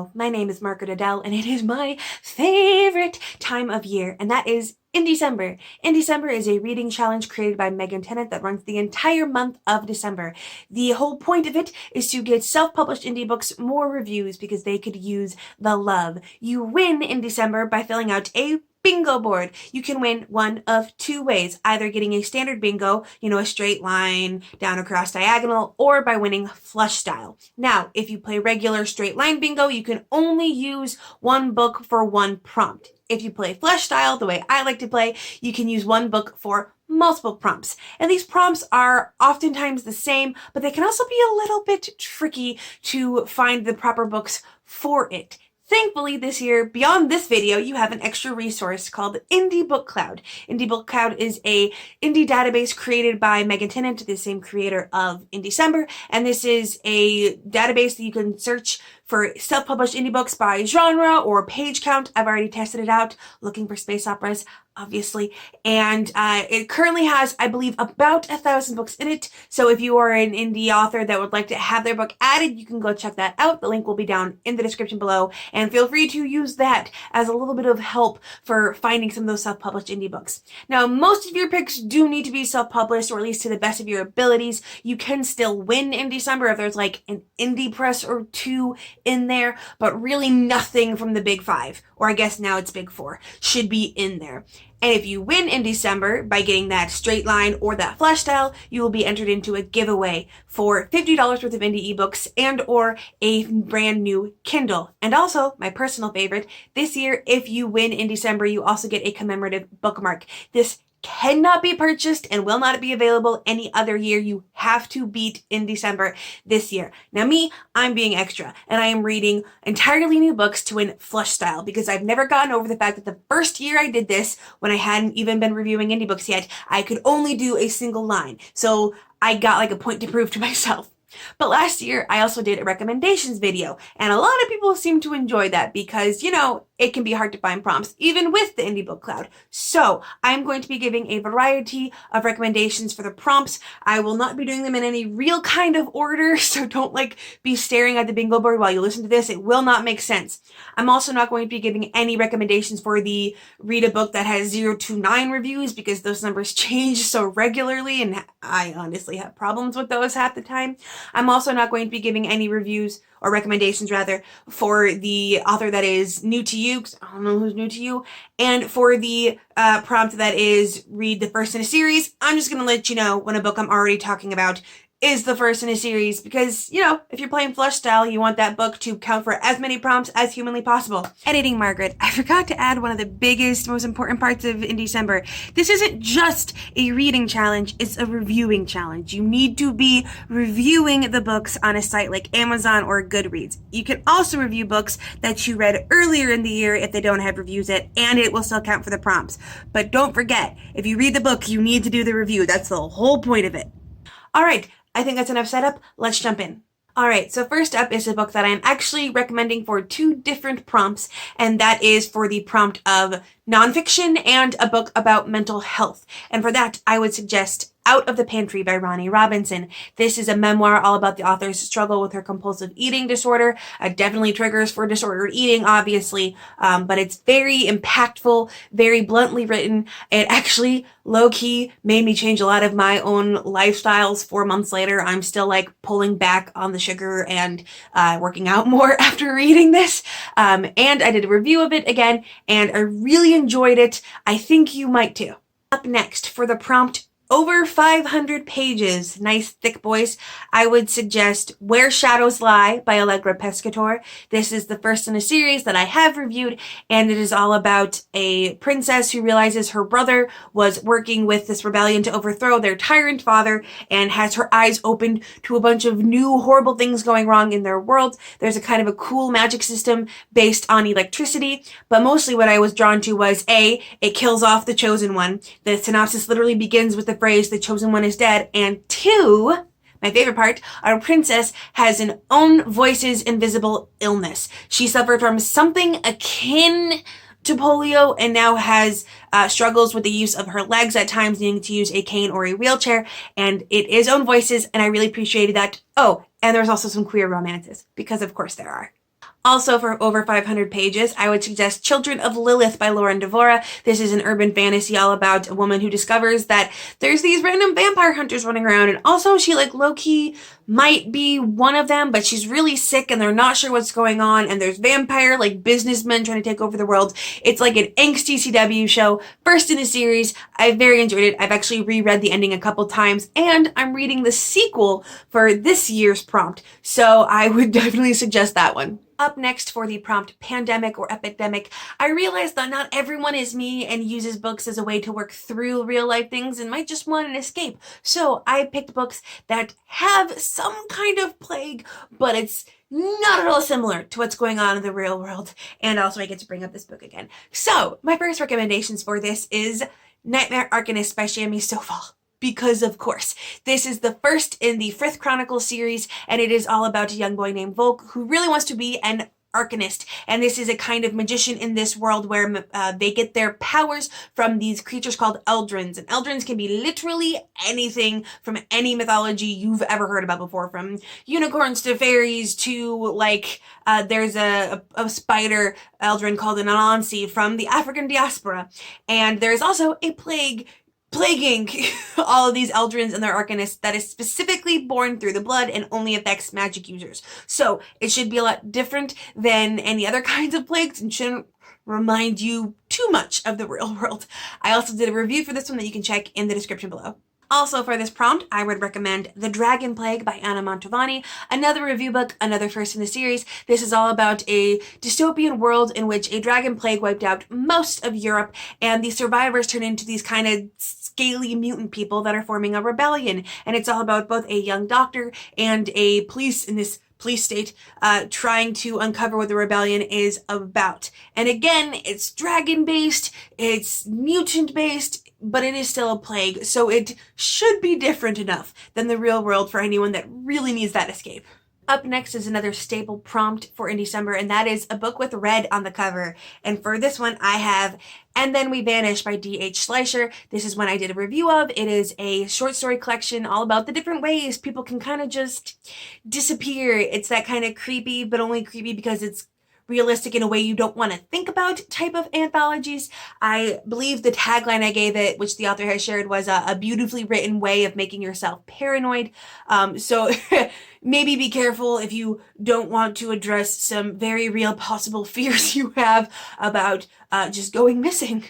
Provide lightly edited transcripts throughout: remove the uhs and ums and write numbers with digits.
Hello, my name is Margaret Adele, and it is my favorite time of year, and that is Indecember. Indecember is a reading challenge created by Megan Tennant that runs the entire month of December. The whole point of it is to get self-published indie books more reviews because they could use the love. You win in December by filling out a bingo board. You can win one of two ways, either getting a standard bingo, a straight line down across diagonal, or by winning flush style. Now, if you play regular straight line bingo, you can only use one book for one prompt. If you play flush style, the way I like to play, you can use one book for multiple prompts. And these prompts are oftentimes the same, but they can also be a little bit tricky to find the proper books for it. Thankfully, this year, beyond this video, you have an extra resource called Indie Book Cloud. Indie Book Cloud is a indie database created by Megan Tennant, the same creator of Indecember, and this is a database that you can search for self-published indie books by genre or page count. I've already tested it out, looking for space operas, obviously, and it currently has, I believe, about 1,000 books in it. So if you are an indie author that would like to have their book added, you can go check that out. The link will be down in the description below, and feel free to use that as a little bit of help for finding some of those self-published indie books. Now, most of your picks do need to be self-published, or at least to the best of your abilities. You can still win in December if there's like an indie press or two in there, but really nothing from the big five, or I guess now it's big four, should be in there. And if you win in December by getting that straight line or that flash style, you will be entered into a giveaway for $50 worth of indie ebooks and or a brand new Kindle. And also, my personal favorite, this year, if you win in December, you also get a commemorative bookmark. This cannot be purchased and will not be available any other year. You have to beat in December this year. Now me, I'm being extra, and I am reading entirely new books to win flush style because I've never gotten over the fact that the first year I did this, when I hadn't even been reviewing indie books yet, I could only do a single line. So I got like a point to prove to myself. But last year, I also did a recommendations video, and a lot of people seem to enjoy that because, it can be hard to find prompts, even with the Indie Book Cloud. So I'm going to be giving a variety of recommendations for the prompts. I will not be doing them in any real kind of order, so don't be staring at the bingo board while you listen to this. It will not make sense. I'm also not going to be giving any recommendations for the read a book that has 0 to 9 reviews because those numbers change so regularly, and I honestly have problems with those half the time. I'm also not going to be giving any reviews or recommendations rather for the author that is new to you, because I don't know who's new to you, and for the prompt that is read the first in a series. I'm just going to let you know when a book I'm already talking about is the first in a series because, if you're playing flush style, you want that book to count for as many prompts as humanly possible. Editing Margaret, I forgot to add one of the biggest, most important parts of Indecember. This isn't just a reading challenge, it's a reviewing challenge. You need to be reviewing the books on a site like Amazon or Goodreads. You can also review books that you read earlier in the year if they don't have reviews yet, and it will still count for the prompts. But don't forget, if you read the book, you need to do the review. That's the whole point of it. All right. I think that's enough setup. Let's jump in. Alright, so first up is a book that I'm actually recommending for 2 different prompts, and that is for the prompt of nonfiction and a book about mental health. And for that, I would suggest Out of the Pantry by Ronnie Robinson. This is a memoir all about the author's struggle with her compulsive eating disorder. Definitely triggers for disordered eating, obviously, but it's very impactful, very bluntly written. It actually, low-key, made me change a lot of my own lifestyles. 4 months later, I'm still pulling back on the sugar and working out more after reading this. And I did a review of it again, and I really enjoyed it. I think you might too. Up next, for the prompt over 500 pages, nice thick boys, I would suggest Where Shadows Lie by Allegra Pescatore. This is the first in a series that I have reviewed, and it is all about a princess who realizes her brother was working with this rebellion to overthrow their tyrant father and has her eyes opened to a bunch of new horrible things going wrong in their world. There's a kind of a cool magic system based on electricity, but mostly what I was drawn to was A, it kills off the chosen one. The synopsis literally begins with the phrase, the chosen one is dead, and 2, my favorite part, our princess has an own voices invisible illness. She suffered from something akin to polio and now has struggles with the use of her legs, at times needing to use a cane or a wheelchair, and it is own voices, and I really appreciated that. Oh, and there's also some queer romances, because of course there are. Also, for over 500 pages, I would suggest Children of Lilith by Lauren Devora. This is an urban fantasy all about a woman who discovers that there's these random vampire hunters running around, and also she, like, low-key might be one of them, but she's really sick and they're not sure what's going on, and there's vampire, like, businessmen trying to take over the world. It's like an angsty CW show, first in the series. I very enjoyed it. I've actually reread the ending a couple times, and I'm reading the sequel for this year's prompt, so I would definitely suggest that one. Up next for the prompt Pandemic or Epidemic, I realized that not everyone is me and uses books as a way to work through real life things and might just want an escape. So I picked books that have some kind of plague, but it's not at all similar to what's going on in the real world. And also I get to bring up this book again. So my first recommendations for this is Nightmare Arcanist by Shami Stovall. Because, of course, this is the first in the Frith Chronicles series, and it is all about a young boy named Volk who really wants to be an arcanist. And this is a kind of magician in this world where they get their powers from these creatures called Eldrins. And Eldrins can be literally anything from any mythology you've ever heard about before, from unicorns to fairies to, like, there's a spider Eldrin called an Anansi from the African diaspora. And there's also a plaguing all of these Eldrins and their Arcanists that is specifically born through the blood and only affects magic users. So it should be a lot different than any other kinds of plagues and shouldn't remind you too much of the real world. I also did a review for this one that you can check in the description below. Also for this prompt, I would recommend The Dragon Plague by Anna Mantovani, another review book, another first in the series. This is all about a dystopian world in which a dragon plague wiped out most of Europe, and the survivors turn into these kind of scaly mutant people that are forming a rebellion. And it's all about both a young doctor and a police in this police state trying to uncover what the rebellion is about. And again, it's dragon-based, it's mutant-based, but it is still a plague, so it should be different enough than the real world for anyone that really needs that escape. Up next is another staple prompt for Indiecember, and that is a book with red on the cover. And for this one, I have And Then We Vanish by D.H. Schleicher. This is one I did a review of. It is a short story collection all about the different ways people can kind of just disappear. It's that kind of creepy, but only creepy because it's realistic in a way you don't want to think about type of anthologies. I believe the tagline I gave it, which the author has shared, was a beautifully written way of making yourself paranoid. So maybe be careful if you don't want to address some very real possible fears you have about just going missing.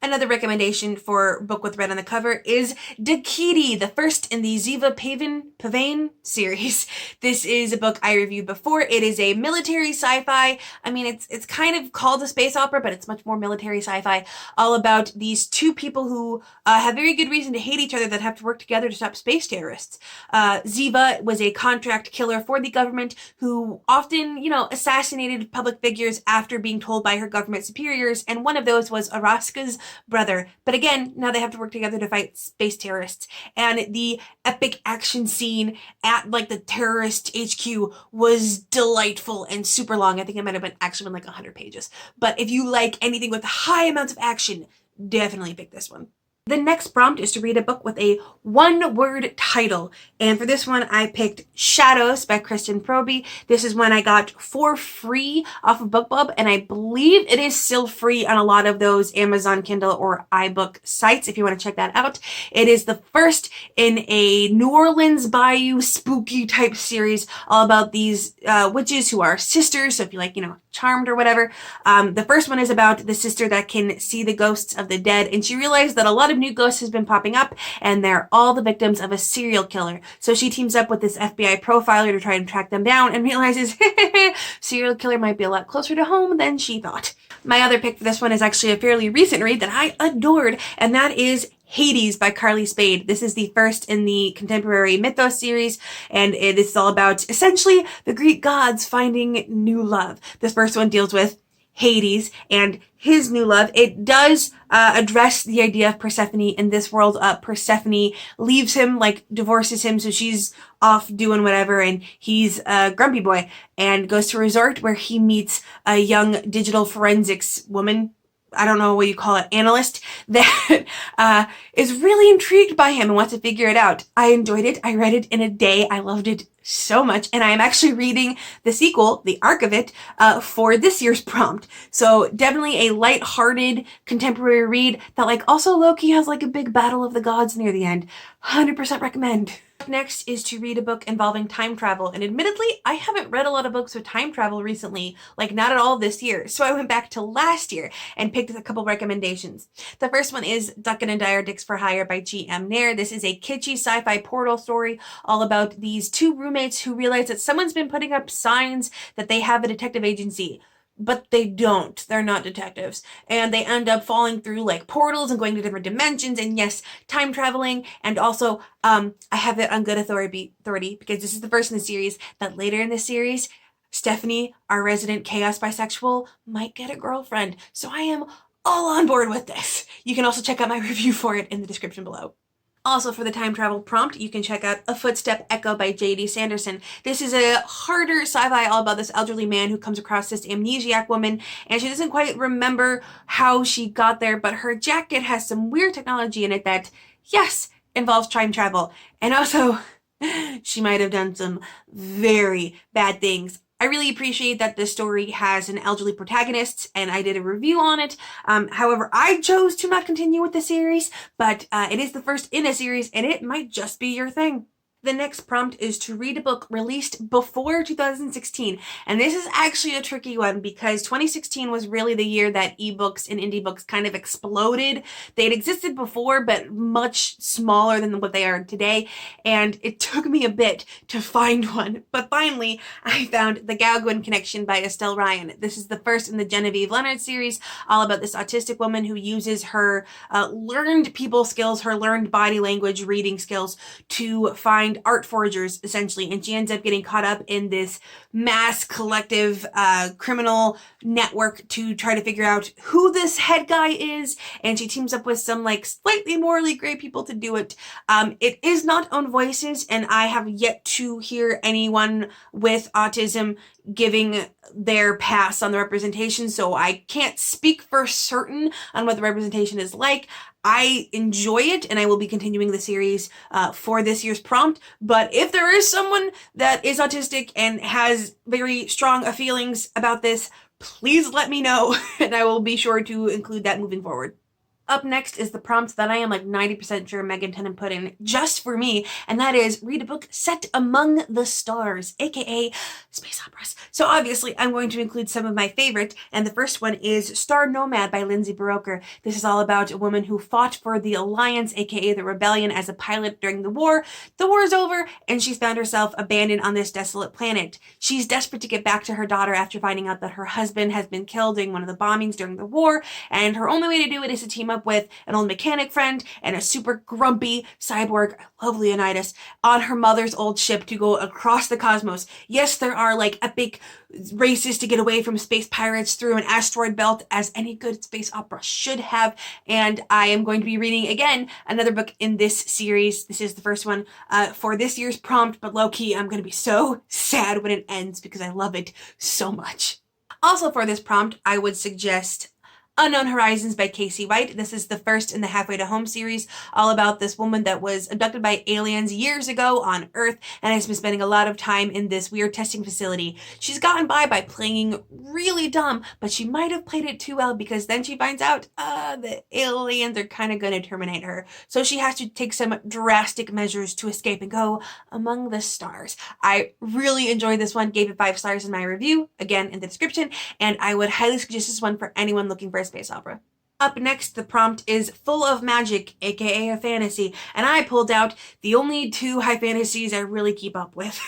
Another recommendation for book with red on the cover is Dakiti, the first in the Ziva Pavane series. This is a book I reviewed before. It is a military sci-fi. I mean, it's kind of called a space opera, but it's much more military sci-fi, all about these two people who have very good reason to hate each other that have to work together to stop space terrorists. Ziva was a contract killer for the government who often, assassinated public figures after being told by her government superiors, and one of those was Araska's brother. But again, now they have to work together to fight space terrorists. And the epic action scene at the terrorist HQ was delightful and super long. I think it might have actually been like 100 pages. But if you like anything with high amounts of action, definitely pick this one. The next prompt is to read a book with a one-word title. And for this one, I picked Shadows by Kristen Proby. This is one I got for free off of BookBub, and I believe it is still free on a lot of those Amazon Kindle or iBook sites if you want to check that out. It is the first in a New Orleans Bayou spooky type series all about these witches who are sisters. So if you like, Charmed or whatever. The first one is about the sister that can see the ghosts of the dead, and she realized that a lot of new ghosts has been popping up, and they're all the victims of a serial killer. So she teams up with this FBI profiler to try and track them down, and realizes serial killer might be a lot closer to home than she thought. My other pick for this one is actually a fairly recent read that I adored, and that is Hades by Carly Spade. This is the first in the contemporary mythos series, and it is all about essentially the Greek gods finding new love. This first one deals with Hades and his new love. It does address the idea of Persephone in this world. Persephone leaves him, divorces him, so she's off doing whatever, and he's a grumpy boy and goes to a resort where he meets a young digital forensics woman. I don't know what you call it, analyst that is really intrigued by him and wants to figure it out. I enjoyed it. I read it in a day. I loved it so much. And I am actually reading the sequel, the arc of it, for this year's prompt. So definitely a light-hearted contemporary read that like also low-key has like a big battle of the gods near the end. 100% recommend. Next is to read a book involving time travel, and admittedly, I haven't read a lot of books with time travel recently, like not at all this year, so I went back to last year and picked a couple recommendations. The first one is Duncan and Dyer Dicks for Hire by G.M. Nair. This is a kitschy sci-fi portal story all about these two roommates who realize that someone's been putting up signs that they have a detective agency. But they don't. They're not detectives. And they end up falling through like portals and going to different dimensions. And yes, time traveling. And also, I have it on good authority because this is the first in the series that later in the series, Stephanie, our resident chaos bisexual, might get a girlfriend. So I am all on board with this. You can also check out my review for it in the description below. Also, for the time travel prompt, you can check out A Footstep Echo by J.D. Sanderson. This is a harder sci-fi all about this elderly man who comes across this amnesiac woman, and she doesn't quite remember how she got there, but her jacket has some weird technology in it that, yes, involves time travel. And also, she might have done some very bad things. I really appreciate that this story has an elderly protagonist, and I did a review on it. However, I chose to not continue with the series, but it is the first in a series, and it might just be your thing. The next prompt is to read a book released before 2016. And this is actually a tricky one because 2016 was really the year that ebooks and indie books kind of exploded. They'd existed before, but much smaller than what they are today. And it took me a bit to find one. But finally, I found The Gauguin Connection by Estelle Ryan. This is the first in the Genevieve Leonard series, all about this autistic woman who uses her learned people skills, her learned body language reading skills to find art forgers, essentially, and she ends up getting caught up in this mass collective criminal network to try to figure out who this head guy is, and she teams up with some like slightly morally gray people to do it. It is not own voices, and I have yet to hear anyone with autism giving their pass on the representation, so I can't speak for certain on what the representation is like. I enjoy it, and I will be continuing the series for this year's prompt, but if there is someone that is autistic and has very strong feelings about this, please let me know, and I will be sure to include that moving forward. Up next is the prompt that I am like 90% sure Megan Tennant put in just for me, and that is read a book set among the stars, aka space operas. So obviously I'm going to include some of my favorite, and the first one is Star Nomad by Lindsay Buroker. This is all about a woman who fought for the Alliance, aka the Rebellion, as a pilot during the war. The war is over, and she's found herself abandoned on this desolate planet. She's desperate to get back to her daughter after finding out that her husband has been killed during one of the bombings during the war, and her only way to do it is to team up with an old mechanic friend and a super grumpy cyborg, I love Leonidas, on her mother's old ship to go across the cosmos. Yes, there are like epic races to get away from space pirates through an asteroid belt, as any good space opera should have, and I am going to be reading again another book in this series. This is the first one for this year's prompt, but low-key I'm going to be so sad when it ends because I love it so much. Also for this prompt, I would suggest Unknown Horizons by Casey White. This is the first in the Halfway to Home series, all about this woman that was abducted by aliens years ago on Earth and has been spending a lot of time in this weird testing facility. She's gotten by playing really dumb, but she might have played it too well because then she finds out the aliens are kind of going to terminate her. So she has to take some drastic measures to escape and go among the stars. I really enjoyed this one, gave it 5 stars in my review, again in the description, and I would highly suggest this one for anyone looking for a space opera. Up next, the prompt is Full of Magic, aka a fantasy, and I pulled out the only 2 high fantasies I really keep up with.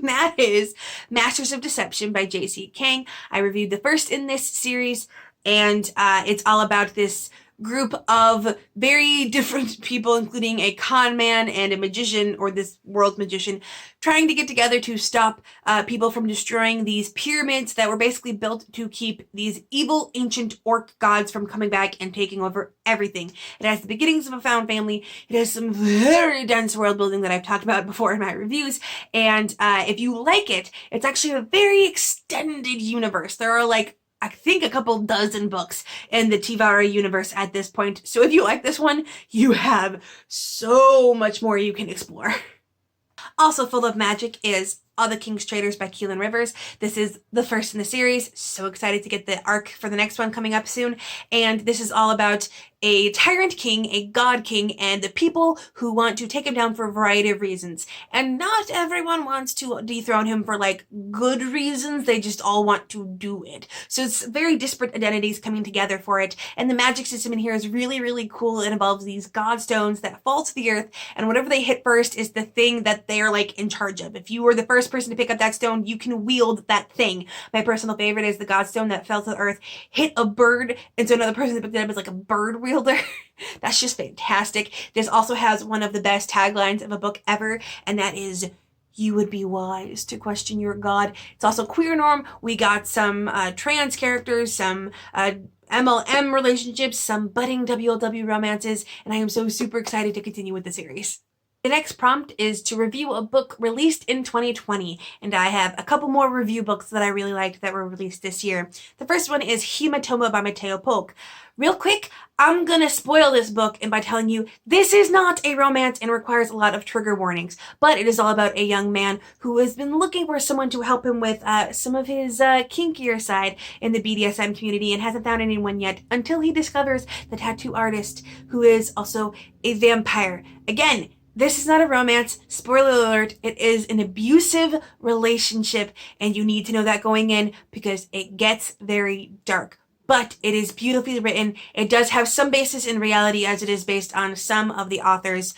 That is Masters of Deception by J.C. Kang. I reviewed the first in this series, and it's all about this group of very different people, including a con man and a magician, or this world's magician, trying to get together to stop people from destroying these pyramids that were basically built to keep these evil ancient orc gods from coming back and taking over everything. It has the beginnings of a found family. It has some very dense world building that I've talked about before in my reviews, and if you like it, it's actually a very extended universe. There are like I think a couple dozen books in the Tivara universe at this point. So if you like this one, you have so much more you can explore. Also full of magic is All the King's Traders by Keelan Rivers. This is the first in the series. So excited to get the arc for the next one coming up soon. And this is all about a tyrant king, a god king, and the people who want to take him down for a variety of reasons. And not everyone wants to dethrone him for like good reasons. They just all want to do it. So it's very disparate identities coming together for it. And the magic system in here is really, really cool. It involves these god stones that fall to the earth, and whatever they hit first is the thing that they're like in charge of. If you were the first person to pick up that stone, you can wield that thing. My personal favorite is the god stone that fell to the earth, hit a bird, and so another person that picked it up is like a bird wielder. That's just fantastic. This also has one of the best taglines of a book ever, and that is, "You would be wise to question your god." It's also queer norm. We got some trans characters, some MLM relationships, some budding WLW romances, and I am so super excited to continue with the series. The next prompt is to review a book released in 2020, and I have a couple more review books that I really liked that were released this year. The first one is Hematoma by Mateo Polk. Real quick, I'm gonna spoil this book by telling you this is not a romance and requires a lot of trigger warnings, but it is all about a young man who has been looking for someone to help him with some of his kinkier side in the BDSM community and hasn't found anyone yet until he discovers the tattoo artist who is also a vampire. Again, this is not a romance. Spoiler alert, it is an abusive relationship, and you need to know that going in because it gets very dark. But it is beautifully written. It does have some basis in reality as it is based on some of the author's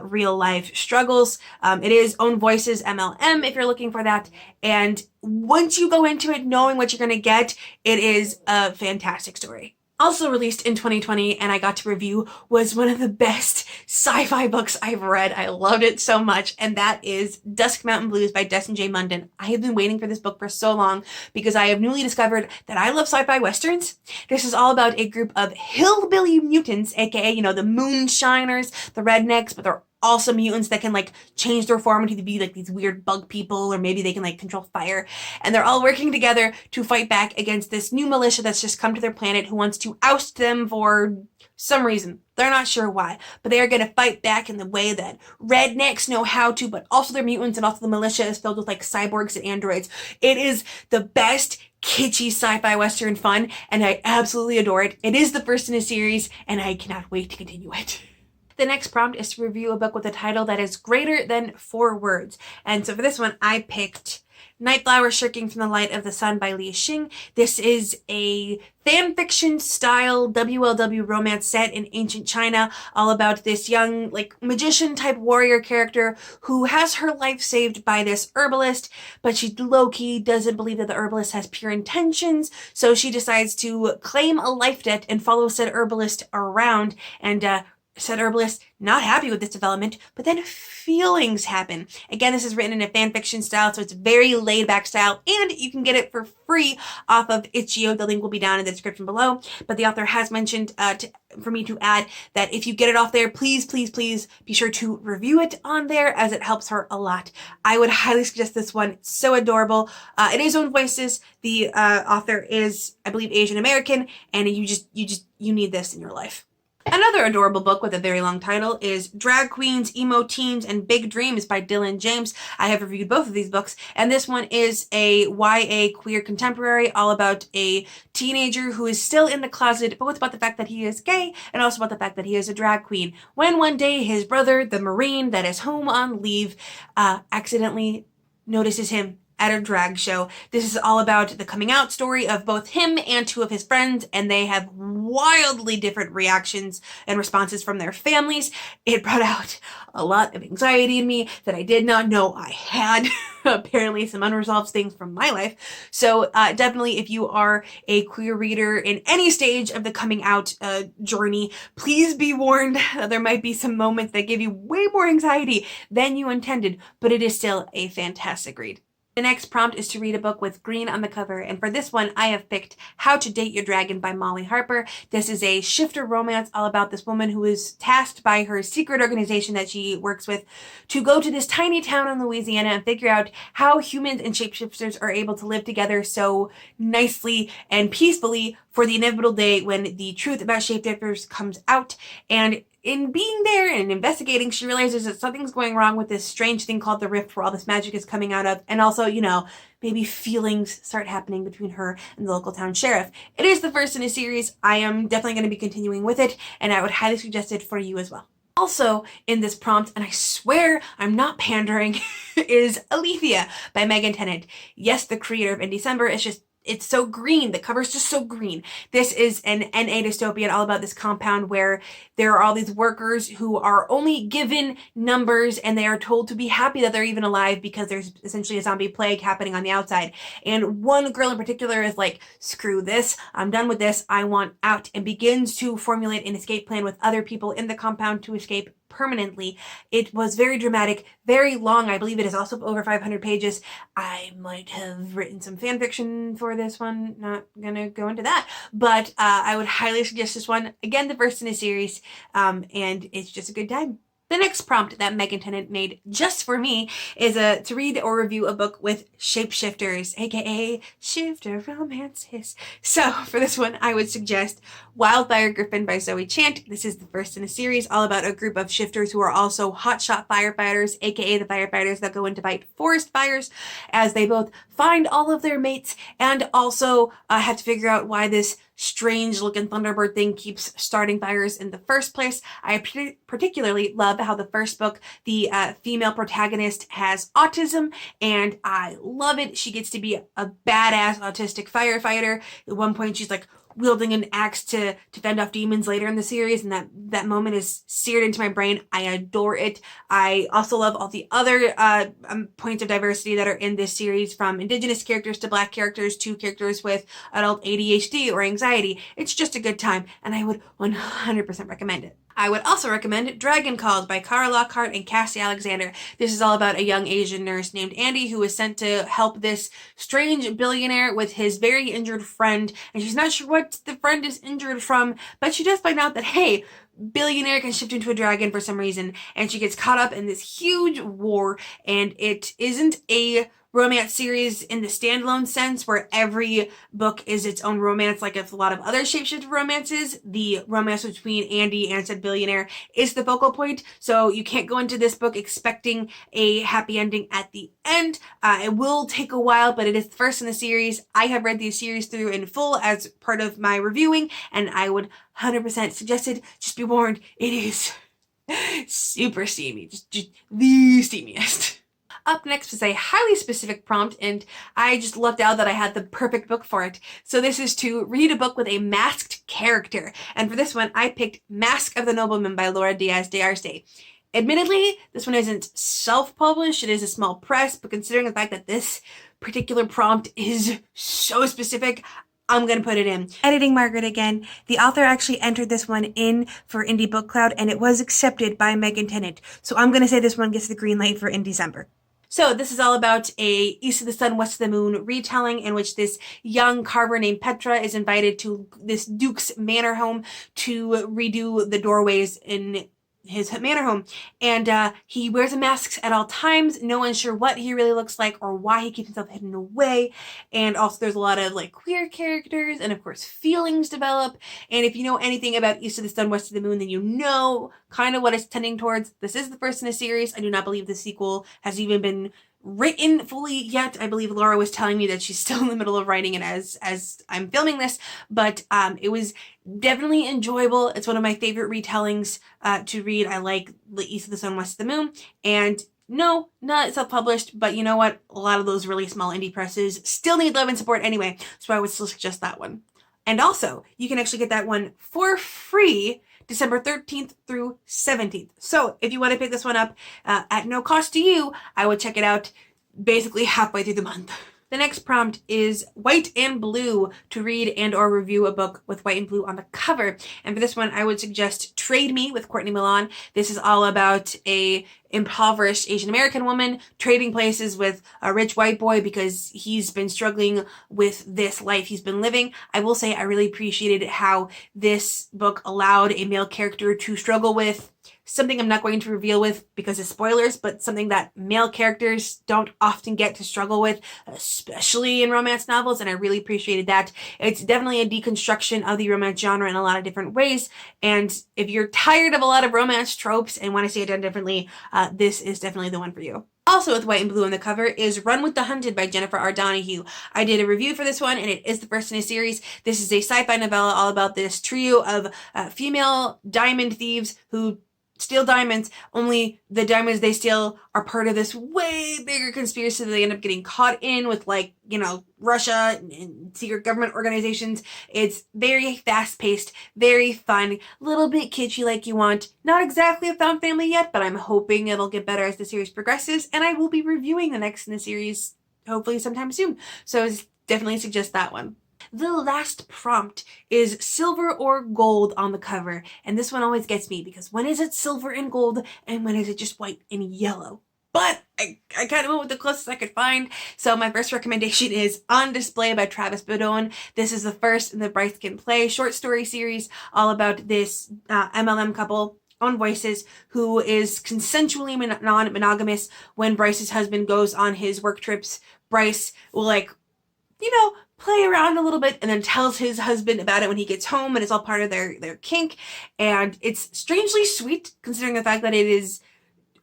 real life struggles. It is Own Voices MLM if you're looking for that. And once you go into it knowing what you're going to get, it is a fantastic story. Also released in 2020 and I got to review was one of the best sci-fi books I've read. I loved it so much, and that is Dusk Mountain Blues by Destin J. Munden. I have been waiting for this book for so long because I have newly discovered that I love sci-fi westerns. This is all about a group of hillbilly mutants, aka, you know, the moonshiners, the rednecks, but they're also mutants that can like change their form into be like these weird bug people, or maybe they can like control fire, and they're all working together to fight back against this new militia that's just come to their planet who wants to oust them for some reason. They're not sure why, but they are going to fight back in the way that rednecks know how to, but also they're mutants, and also the militia is filled with like cyborgs and androids. It is the best kitschy sci-fi western fun, and I absolutely adore it. It is the first in a series, and I cannot wait to continue it. The next prompt is to review a book with a title that is greater than 4 words. And so for this one, I picked Nightflower Shirking from the Light of the Sun by Li Xing. This is a fanfiction style WLW romance set in ancient China, all about this young, like, magician type warrior character who has her life saved by this herbalist, but she low-key doesn't believe that the herbalist has pure intentions, so she decides to claim a life debt and follow said herbalist around, and said herbalist not happy with this development, but then feelings happen. Again, this is written in a fanfiction style, so it's very laid back style, and you can get it for free off of Itch.io. The link will be down in the description below, but the author has mentioned for me to add that if you get it off there, please, please, please be sure to review it on there, as it helps her a lot. I would highly suggest this one. It's so adorable. It is Own Voices. The author is, I believe, Asian American, and you need this in your life. Another adorable book with a very long title is Drag Queens, Emo Teens, and Big Dreams by Dylan James. I have reviewed both of these books, and this one is a YA queer contemporary all about a teenager who is still in the closet, but it's about the fact that he is gay, and also about the fact that he is a drag queen. When one day his brother, the Marine that is home on leave, accidentally notices him at a drag show. This is all about the coming out story of both him and 2 of his friends, and they have wildly different reactions and responses from their families. It brought out a lot of anxiety in me that I did not know I had. Apparently some unresolved things from my life. So definitely, if you are a queer reader in any stage of the coming out journey, please be warned that there might be some moments that give you way more anxiety than you intended, but it is still a fantastic read. The next prompt is to read a book with green on the cover, and for this one, I have picked How to Date Your Dragon by Molly Harper. This is a shifter romance all about this woman who is tasked by her secret organization that she works with to go to this tiny town in Louisiana and figure out how humans and shapeshifters are able to live together so nicely and peacefully for the inevitable day when the truth about shapeshifters comes out. And in being there and investigating, she realizes that something's going wrong with this strange thing called the Rift where all this magic is coming out of. And also, maybe feelings start happening between her and the local town sheriff. It is the first in a series. I am definitely going to be continuing with it, and I would highly suggest it for you as well. Also in this prompt, and I swear I'm not pandering, is Alethea by Megan Tennant. Yes, the creator of Indiecember. It's so green. The cover's just so green. This is an NA dystopian all about this compound where there are all these workers who are only given numbers and they are told to be happy that they're even alive because there's essentially a zombie plague happening on the outside. And one girl in particular is like, screw this, I'm done with this, I want out, and begins to formulate an escape plan with other people in the compound to escape permanently. It was very dramatic, very long. I believe it is also over 500 pages. I might have written some fan fiction for this one. Not gonna go into that, but I would highly suggest this one. Again, the first in a series, and it's just a good time. The next prompt that Megan Tennant made just for me is to read or review a book with Shapeshifters, aka Shifter Romances. So for this one, I would suggest Wildfire Griffin by Zoe Chant. This is the first in a series all about a group of shifters who are also hotshot firefighters, aka the firefighters that go in to fight forest fires, as they both find all of their mates and also have to figure out why this strange looking Thunderbird thing keeps starting fires in the first place. I particularly love how the first book, the female protagonist has autism, and I love it. She gets to be a badass autistic firefighter. At one point she's like wielding an axe to fend off demons later in the series, and that moment is seared into my brain. I adore it. I also love all the other points of diversity that are in this series, from Indigenous characters to Black characters to characters with adult ADHD or anxiety. It's just a good time, and I would 100% recommend it. I would also recommend Dragon Calls by Cara Lockhart and Cassie Alexander. This is all about a young Asian nurse named Andy who is sent to help this strange billionaire with his very injured friend, and she's not sure what the friend is injured from, but she does find out that, hey, billionaire can shift into a dragon for some reason, and she gets caught up in this huge war. And it isn't a romance series in the standalone sense where every book is its own romance like a lot of other shapeshifter romances. The romance between Andy and said billionaire is the focal point, so you can't go into this book expecting a happy ending at the end. It will take a while, but it is the first in the series. I have read the series through in full as part of my reviewing, and I would 100% suggest it. Just be warned, it is super steamy, just the steamiest. Up next is a highly specific prompt, and I just lucked out that I had the perfect book for it. So this is to read a book with a masked character. And for this one, I picked Mask of the Nobleman by Laura Diaz de Arce. Admittedly, this one isn't self-published, it is a small press, but considering the fact that this particular prompt is so specific, I'm going to put it in. Editing Margaret again. The author actually entered this one in for Indie Book Cloud, and it was accepted by Megan Tennant. So I'm going to say this one gets the green light for Indiecember. So this is all about a East of the Sun, West of the Moon retelling in which this young carver named Petra is invited to this duke's manor home to redo the doorways in his manor home, and he wears a mask at all times. No one's sure what he really looks like or why he keeps himself hidden away. And also there's a lot of like queer characters, and of course feelings develop. And if you know anything about East of the Sun, West of the Moon, then you know kind of what it's tending towards. This is the first in a series. I do not believe the sequel has even been written fully yet. I believe Laura was telling me that she's still in the middle of writing it as I'm filming this, but it was definitely enjoyable. It's one of my favorite retellings to read. I like the East of the Sun, West of the Moon, and no, not self-published, but you know what? A lot of those really small indie presses still need love and support anyway, so I would still suggest that one. And also, you can actually get that one for free December 13th through 17th. So if you want to pick this one up at no cost to you, I would check it out basically halfway through the month. The next prompt is white and blue to read and or review a book with white and blue on the cover. And for this one, I would suggest Trade Me with Courtney Milan. This is all about a impoverished Asian American woman trading places with a rich white boy because he's been struggling with this life he's been living. I will say I really appreciated how this book allowed a male character to struggle with something I'm not going to reveal with because of spoilers, but something that male characters don't often get to struggle with, especially in romance novels, and I really appreciated that. It's definitely a deconstruction of the romance genre in a lot of different ways, and if you're tired of a lot of romance tropes and want to see it done differently, this is definitely the one for you. Also with white and blue on the cover is Run with the Hunted by Jennifer R. Donahue. I did a review for this one, and it is the first in a series. This is a sci-fi novella all about this trio of female diamond thieves who steal diamonds, only the diamonds they steal are part of this way bigger conspiracy that they end up getting caught in with, like, you know, Russia and secret government organizations. It's very fast-paced, very fun, little bit kitschy like you want. Not exactly a found family yet, but I'm hoping it'll get better as the series progresses, and I will be reviewing the next in the series hopefully sometime soon. So definitely suggest that one. The last prompt is silver or gold on the cover, and this one always gets me because when is it silver and gold and when is it just white and yellow? But I kind of went with the closest I could find. So my first recommendation is On Display by Travis Badone. This is the first in the Bryce Can Play short story series all about this MLM couple, Own Voices, who is consensually non-monogamous. When Bryce's husband goes on his work trips, Bryce will, like, you know, play around a little bit and then tells his husband about it when he gets home, and it's all part of their kink. And it's strangely sweet considering the fact that it is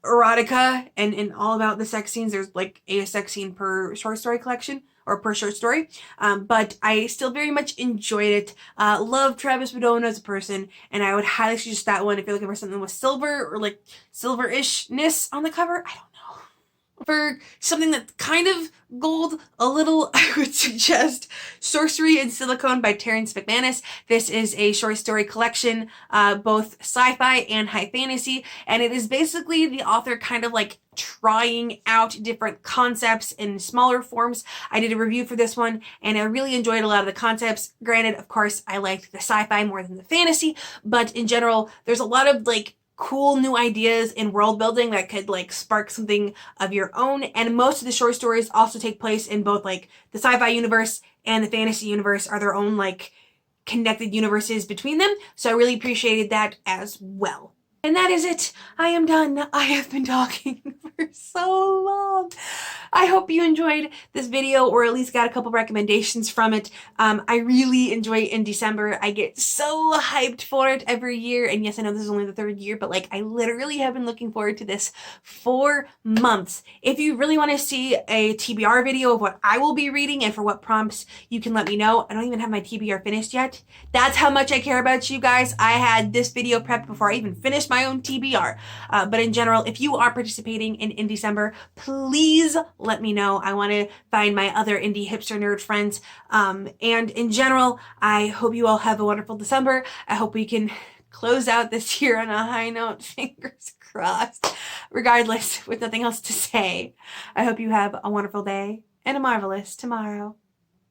erotica and all about the sex scenes. There's like a sex scene per short story collection or per short story. But I still very much enjoyed it. Love Travis Badone as a person, and I would highly suggest that one if you're looking for something with silver or like silver-ishness on the cover. I don't know. For something that's kind of gold a little, I would suggest Sorcery in Silicone by Terrence McManus. This is a short story collection, both sci-fi and high fantasy, and it is basically the author kind of like trying out different concepts in smaller forms. I did a review for this one, and I really enjoyed a lot of the concepts. Granted, of course, I liked the sci-fi more than the fantasy, but in general, there's a lot of like cool new ideas in world building that could like spark something of your own. And most of the short stories also take place in both like the sci-fi universe and the fantasy universe are their own like connected universes between them. So I really appreciated that as well. And that is it. I am done. I have been talking for so long. I hope you enjoyed this video or at least got a couple recommendations from it. I really enjoy Indiecember. I get so hyped for it every year. And yes, I know this is only the third year, but like I literally have been looking forward to this for months. If you really want to see a TBR video of what I will be reading and for what prompts, you can let me know. I don't even have my TBR finished yet. That's how much I care about you guys. I had this video prepped before I even finished my own TBR. But in general, if you are participating in Indiecember, please let me know. I want to find my other indie hipster nerd friends. And in general, I hope you all have a wonderful December. I hope we can close out this year on a high note, fingers crossed. Regardless, with nothing else to say, I hope you have a wonderful day and a marvelous tomorrow.